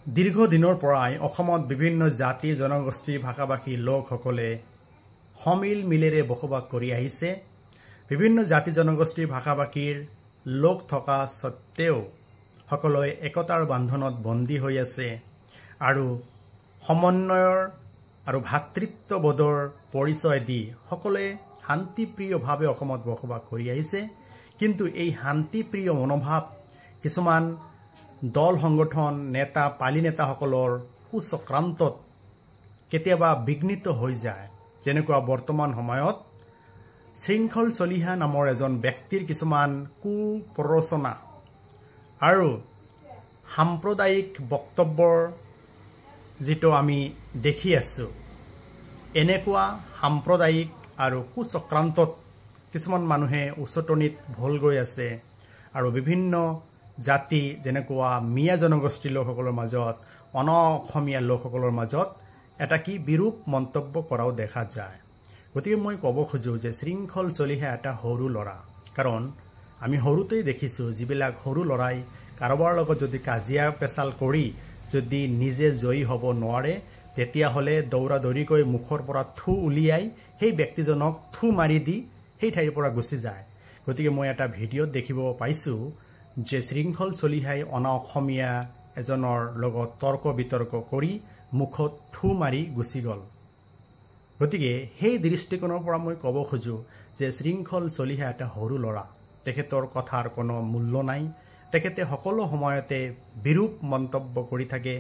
দীৰ্ঘদিনৰ পৰাই অসমত বিভিন্ন জাতি জনগোষ্ঠী ভাষাভাষী লোকসকলে সমিল মিলেৰে বসবাস কৰি আহিছে। বিভিন্ন জাতি জনগোষ্ঠী ভাষাভাষীৰ লোক থকা সত্ত্বেও সকলোৱে একতাৰ বান্ধনত বন্দী হৈ আছে আৰু সমন্বয়ৰ আৰু ভাতৃত্ববোধৰ পৰিচয় দি সকলোৱে শান্তিপ্ৰিয়ভাৱে অসমত বসবাস কৰি আহিছে। কিন্তু এই শান্তিপ্ৰিয় মনোভাৱ কিছুমান দল সংগঠন নেতা পালি নেতাসকলৰ কুচক্ৰান্তত কেতিয়াবা বিঘ্নিত হৈ যায়। যেনেকুৱা বৰ্তমান সময়ত শৃংখল চলিহা নামৰ এজন ব্যক্তিৰ কিছুমান কুপ্ৰৰোচনা আৰু সাম্প্ৰদায়িক বক্তব্যৰ যিটো আমি দেখি আছো, এনেকুৱা সাম্প্ৰদায়িক আৰু কুচক্ৰান্তত কিছুমান মানুহে উচটনিত ভুল গৈ আছে আৰু বিভিন্ন জাতি যেনেকুৱা মিয়া জনগোষ্ঠীৰ লোকসকলৰ মাজত অসমীয়া লোকসকলৰ মাজত এটা কি বিৰূপ মন্তব্য কৰাও দেখা যায়। গতিকে মই ক'ব খোজো যে শৃংখল চলিহা এটা সৰু ল'ৰা, কাৰণ আমি সৰুতেই দেখিছোঁ যিবিলাক সৰু ল'ৰাই কাৰোবাৰ লগত যদি কাজিয়া পেচাল কৰি যদি নিজে জয়ী হ'ব নোৱাৰে তেতিয়াহ'লে দৌৰা দৌৰিকৈ মুখৰ পৰা থু উলিয়াই সেই ব্যক্তিজনক থু মাৰি দি সেই ঠাইৰ পৰা গুচি যায়। গতিকে মই এটা ভিডিঅ'ত দেখিব পাইছোঁ যে শৃংখল চলিহাই অসমীয়া এজনৰ লগত তৰ্ক বিতৰ্ক কৰি মুখত থু মাৰি গুচি গ'ল। গতিকে সেই দৃষ্টিকোণৰ পৰা মই ক'ব খোজো যে শৃংখল চলিহা এটা সৰু ল'ৰা, তেখেতৰ কথাৰ কোনো মূল্য নাই। তেখেতে সকলো সময়তে বিৰূপ মন্তব্য কৰি থাকে।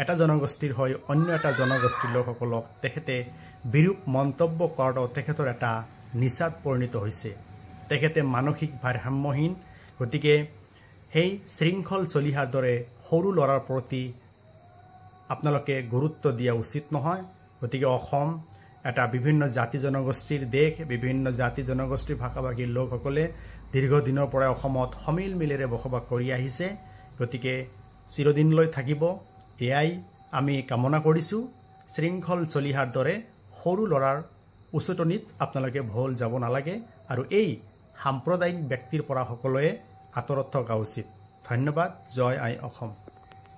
এটা জনগোষ্ঠীৰ হৈ অন্য এটা জনগোষ্ঠীৰ লোকসকলক তেখেতে বিৰূপ মন্তব্য কৰাটো তেখেতৰ এটা নিচাত পৰিণত হৈছে। তেখেতে মানসিক ভাৰসাম্যহীন। গতিকে সেই শৃংখল চলিহাৰ দৰে সৰু ল'ৰাৰ প্ৰতি আপোনালোকে গুৰুত্ব দিয়া উচিত নহয়। গতিকে অসম এটা বিভিন্ন জাতি জনগোষ্ঠীৰ দেশ। বিভিন্ন জাতি জনগোষ্ঠীৰ ভাষাভাষীৰ লোকসকলে দীৰ্ঘদিনৰ পৰাই অসমত সমিল মিলেৰে বসবাস কৰি আহিছে। গতিকে চিৰদিনলৈ থাকিব, এয়াই আমি কামনা কৰিছোঁ। শৃংখল চলিহাৰ দৰে সৰু ল'ৰাৰ উচটনিত আপোনালোকে ভুল যাব নালাগে আৰু এই সাম্প্ৰদায়িক ব্যক্তিৰ পৰা সকলোৱে আঁতৰত থকা উচিত। ধন্যবাদ। জয় আই অসম।